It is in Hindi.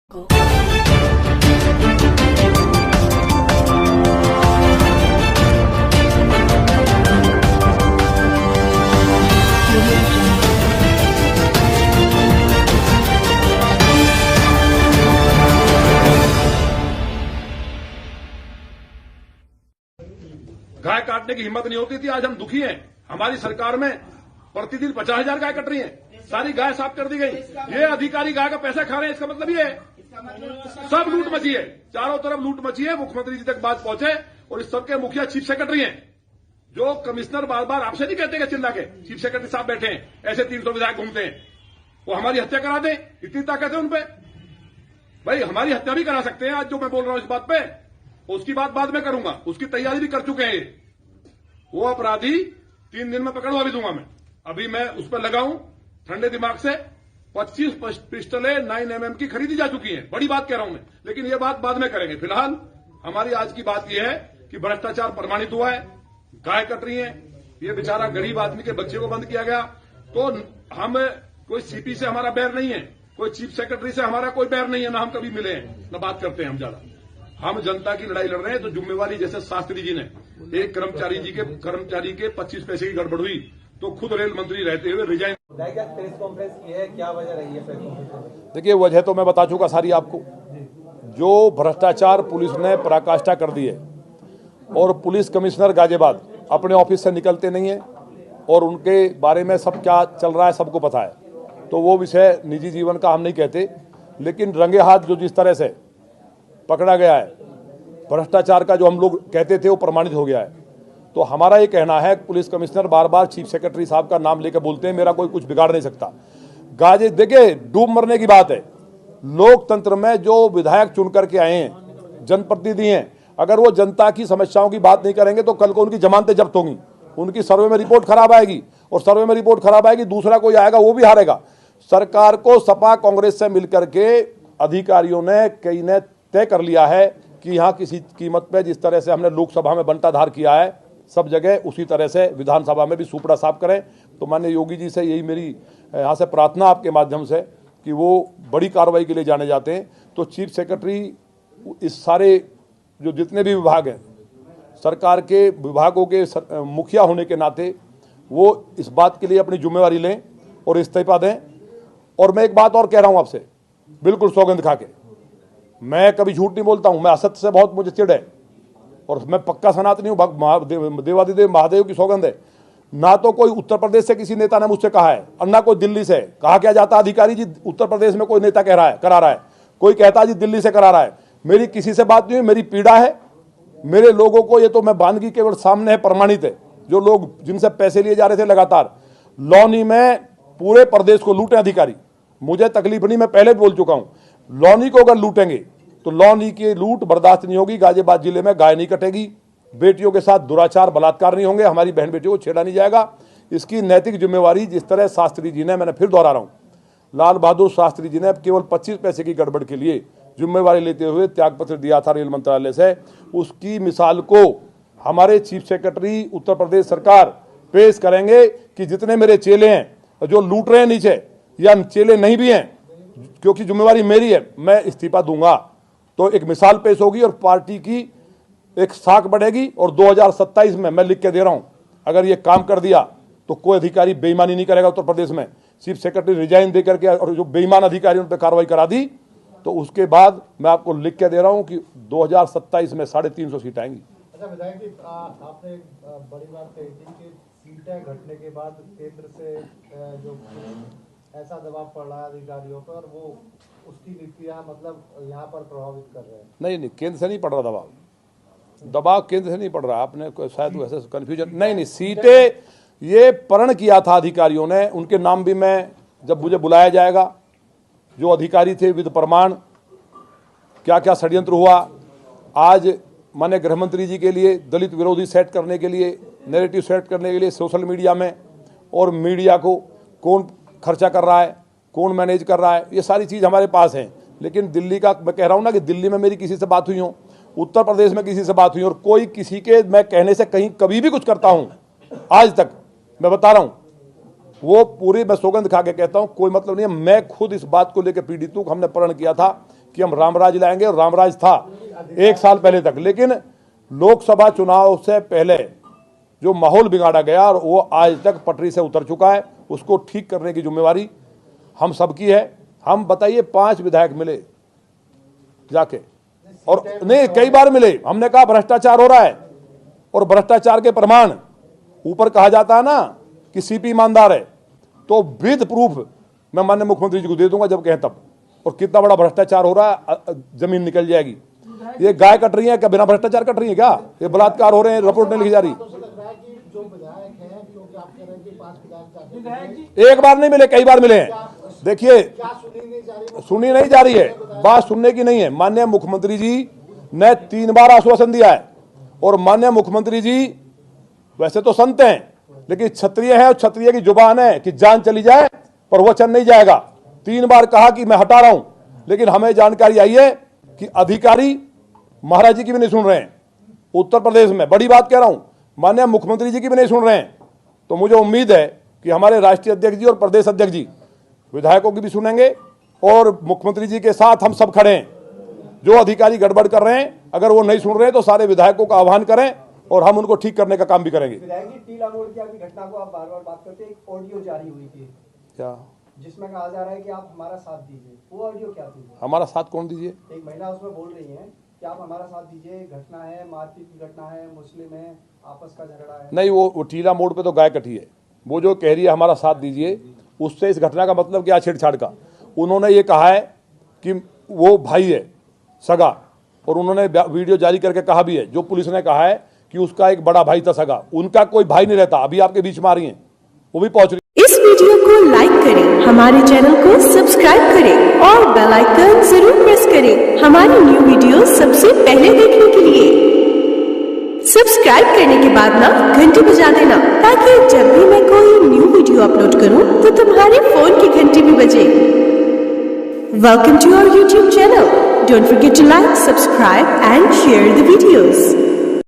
गाय काटने की हिम्मत नहीं होती थी। आज हम दुखी हैं। हमारी सरकार में प्रतिदिन 50,000 गाय कट रही हैं। सारी गाय साफ कर दी गई। ये अधिकारी गाय का पैसा खा रहे हैं। इसका मतलब ये है सब लूट मची है। चारों तरफ लूट मची है। मुख्यमंत्री जी तक बात पहुंचे और इस सबके मुखिया चीफ सेक्रेटरी हैं। जो कमिश्नर बार बार आपसे नहीं कहते चिल्ला के, चीफ सेक्रेटरी साहब बैठे हैं, ऐसे 300 विधायक घूमते हैं, वो हमारी हत्या करा दें, इतनी ताकत है उनपे। भाई हमारी हत्या भी करा सकते हैं। आज जो मैं बोल रहा हूं इस बात पे, उसकी बात बाद में करूंगा। उसकी तैयारी भी कर चुके हैं। वो अपराधी 3 दिन में पकड़वा भी दूंगा मैं। अभी मैं उस पर लगाऊं ठंडे दिमाग से। 25 पिस्टलें 9mm की खरीदी जा चुकी हैं। बड़ी बात कह रहा हूं मैं, लेकिन ये बात बाद में करेंगे। फिलहाल हमारी आज की बात यह है कि भ्रष्टाचार प्रमाणित हुआ है। गाय कट रही है। ये बेचारा गरीब आदमी के बच्चे को बंद किया गया। तो हम कोई सीपी से हमारा बैर नहीं है, कोई चीफ सेक्रेटरी से हमारा कोई बैर नहीं है, ना हम कभी मिले हैं, ना बात करते हैं हम ज्यादा। हम जनता की लड़ाई लड़ रहे हैं। तो जिम्मेवारी, जैसे शास्त्री जी ने एक कर्मचारी के 25 पैसे की गड़बड़ हुई तो खुद रेल मंत्री रहते हुए रिजाइन। प्रेस कॉन्फ्रेंस की है, क्या वजह रही है प्रेस कॉन्फ्रेंस? देखिए, वजह तो मैं बता चुका सारी आपको। जो भ्रष्टाचार पुलिस ने पराकाष्ठा कर दी है और पुलिस कमिश्नर गाजियाबाद अपने ऑफिस से निकलते नहीं है और उनके बारे में सब क्या चल रहा है सबको पता है। तो वो विषय निजी जीवन का हम नहीं कहते, लेकिन रंगे हाथ जो जिस तरह से पकड़ा गया है, भ्रष्टाचार का जो हम लोग कहते थे वो प्रमाणित हो गया है। तो हमारा ये कहना है, पुलिस कमिश्नर बार बार चीफ सेक्रेटरी साहब का नाम लेकर बोलते हैं, मेरा कोई कुछ बिगाड़ नहीं सकता। गाजे देखिए, डूब मरने की बात है। लोकतंत्र में जो विधायक चुन करके आए हैं, जनप्रतिनिधि हैं, अगर वो जनता की समस्याओं की बात नहीं करेंगे तो कल को उनकी जमानतें जब्त होंगी, उनकी सर्वे में रिपोर्ट खराब आएगी और सर्वे में रिपोर्ट खराब आएगी, दूसरा कोई आएगा वो भी हारेगा। सरकार को सपा कांग्रेस से मिलकर के अधिकारियों ने कई ने तय कर लिया है कि यहाँ किसी कीमत पे जिस तरह से हमने लोकसभा में बंटाधार किया है, सब जगह उसी तरह से विधानसभा में भी सुपड़ा साफ करें। तो माननीय योगी जी से यही मेरी यहाँ से प्रार्थना आपके माध्यम से कि वो बड़ी कार्रवाई के लिए जाने जाते हैं। तो चीफ सेक्रेटरी इस सारे जो जितने भी विभाग हैं, सरकार के विभागों के मुखिया होने के नाते वो इस बात के लिए अपनी जिम्मेवारी लें और इस्तीफा दें। और मैं एक बात और कह रहा हूँ आपसे, बिल्कुल सौगंध खा के, मैं कभी झूठ नहीं बोलता हूँ। मैं असत्य से बहुत मुझे चिढ़ है और मैं पक्का सनातनी हूँ। देवादिदेव महादेव की सौगंध है। ना तो कोई उत्तर प्रदेश से किसी नेता ने मुझसे कहा है और ना कोई दिल्ली से। कहा क्या जाता अधिकारी जी उत्तर प्रदेश में कोई नेता करा रहा है, कोई कहता जी दिल्ली से करा रहा है। मेरी किसी से बात नहीं हुई। मेरी पीड़ा है मेरे लोगों को। ये तो मैं बानगी केवल सामने है, प्रमाणित है। जो लोग जिनसे पैसे लिए जा रहे थे लगातार लौनी में पूरे प्रदेश को लूटे अधिकारी, मुझे तकलीफ नहीं, मैं पहले भी बोल चुका हूं। लौनी को अगर लूटेंगे तो लौनी की लूट बर्दाश्त नहीं होगी। गाजियाबाद जिले में गाय नहीं कटेगी, बेटियों के साथ दुराचार बलात्कार नहीं होंगे, हमारी बहन बेटियों को छेड़ा नहीं जाएगा। इसकी नैतिक जिम्मेवारी जिस तरह शास्त्री जी ने, मैंने फिर दोहरा रहा हूं, लाल बहादुर शास्त्री जी ने केवल 25 पैसे की गड़बड़ के लिए जिम्मेवारी लेते हुए त्यागपत्र दिया था रेल मंत्रालय से, उसकी मिसाल को हमारे चीफ सेक्रेटरी उत्तर प्रदेश सरकार पेश करेंगे कि जितने मेरे चेले हैं जो लूट रहे हैं नीचे, या चेले नहीं भी हैं, क्योंकि जिम्मेवारी मेरी है, मैं इस्तीफा दूंगा। तो एक मिसाल पेश होगी और पार्टी की एक साख बढ़ेगी। और 2027 में मैं लिख के दे रहा हूं, अगर ये काम कर दिया तो कोई अधिकारी बेईमानी नहीं करेगा उत्तर प्रदेश में। चीफ सेक्रेटरी रिजाइन दे करके और जो बेईमान अधिकारी उन पर कार्रवाई करा दी तो उसके बाद मैं आपको लिख के दे रहा हूं कि 2027 में 350 सीट आएंगी। अच्छा विधायक जी, आपने बड़ी बात कही थी कि सीटें घटने के बाद केंद्र से जो ऐसा दबाव पड़ रहा है अधिकारियों पर, वो उसकी नीतियां मतलब यहाँ पर प्रभावित कर रहे हैं। नहीं, केंद्र से नहीं पड़ रहा दबाव केंद्र से नहीं पड़ रहा। आपने शायद वैसे कन्फ्यूजन। नहीं, सीटें ये प्रण किया था अधिकारियों ने, उनके नाम भी मैं जब मुझे बुलाया जाएगा, जो अधिकारी थे विद प्रमाण, क्या क्या षड्यंत्र हुआ। आज माननीय गृह मंत्री जी के लिए दलित विरोधी सेट करने के लिए, नैरेटिव सेट करने के लिए सोशल मीडिया में, और मीडिया को कौन खर्चा कर रहा है, कौन मैनेज कर रहा है, ये सारी चीज़ हमारे पास है। लेकिन दिल्ली का मैं कह रहा हूँ ना कि दिल्ली में मेरी किसी से बात हुई हो, उत्तर प्रदेश में किसी से बात हुई, और कोई किसी के मैं कहने से कहीं कभी भी कुछ करता हूँ आज तक, मैं बता रहा हूँ, वो पूरी मैं सौगंध खा के कहता हूँ, कोई मतलब नहीं है। मैं खुद इस बात को लेकर पीड़ित हूँ। हमने प्रण किया था कि हम रामराज लाएंगे, और रामराज था 1 साल पहले तक। लेकिन लोकसभा चुनाव से पहले जो माहौल बिगाड़ा गया, और वो आज तक पटरी से उतर चुका है, उसको ठीक करने की जिम्मेवारी हम सबकी है। हम बताइए 5 विधायक मिले जाके, और नहीं कई बार मिले, हमने कहा भ्रष्टाचार हो रहा है, और भ्रष्टाचार के प्रमाण ऊपर कहा जाता है ना कि सीपी ईमानदार है, तो विद प्रूफ मैं माननीय मुख्यमंत्री जी को दे दूंगा जब कहें तब। और कितना बड़ा भ्रष्टाचार हो रहा है, जमीन निकल जाएगी। ये गाय कट रही है क्या? बिना भ्रष्टाचार कट रही है क्या? ये बलात्कार हो रहे हैं, रिपोर्ट नहीं लिखी जा रही। एक बार नहीं मिले, कई बार मिले हैं। देखिए सुनी नहीं जा रही है, बात सुनने की नहीं है। माननीय मुख्यमंत्री जी ने 3 बार आश्वासन दिया है, और माननीय मुख्यमंत्री जी वैसे तो संत हैं, लेकिन क्षत्रिय है, और क्षत्रिय की जुबान है कि जान चली जाए पर वचन नहीं जाएगा। 3 बार कहा कि मैं हटा रहा हूं, लेकिन हमें जानकारी आई है कि अधिकारी महाराज जी की भी नहीं सुन रहे हैं। उत्तर प्रदेश में बड़ी बात कह रहा हूं, माननीय मुख्यमंत्री जी की भी नहीं सुन रहे हैं। तो मुझे उम्मीद है कि हमारे राष्ट्रीय अध्यक्ष जी और प्रदेश अध्यक्ष जी विधायकों की भी सुनेंगे, और मुख्यमंत्री जी के साथ हम सब खड़े हैं। जो अधिकारी गड़बड़ कर रहे हैं, अगर वो नहीं सुन रहे हैं तो सारे विधायकों का आह्वान करें, और हम उनको ठीक करने का काम भी करेंगे। विधायक जी, टीला मोड़ की आपकी घटना को आप बार बार बात करते हैं, एक ऑडियो जारी हुई थी क्या, जिसमें कहा जा रहा है कि आप हमारा साथ दीजिए, वो ऑडियो क्या थी? हमारा साथ कौन दीजिए? एक महिला उसमें बोल रही है कि आप हमारा साथ दीजिए, घटना है, मारपीट की घटना है, मुस्लिम है, आपस का झगड़ा है। नहीं, वो टीला मोड़ पे तो गाय कटी है। वो जो कह रही है हमारा साथ दीजिए, उससे इस घटना का मतलब क्या छेड़छाड़ का? उन्होंने ये कहा है कि वो भाई है सगा, और उन्होंने वीडियो जारी करके कहा भी है, जो पुलिस ने कहा है कि उसका एक बड़ा भाई था सगा। उनका कोई भाई नहीं रहता। अभी आपके बीच में आ रही हैं, वो भी पहुंच रही। इस वीडियो को लाइक करें, हमारे चैनल को सब्सक्राइब करें, और बेल आइकन जरूर प्रेस करें हमारी न्यू वीडियो सबसे पहले देखने के लिए। सब्सक्राइब करने के बाद ना घंटी बजा देना, ताकि जब भी मैं कोई न्यू वीडियो अपलोड करूं तो तुम्हारे फोन की घंटी भी बजे। Welcome to our YouTube channel. Don't forget to like, subscribe and share the videos.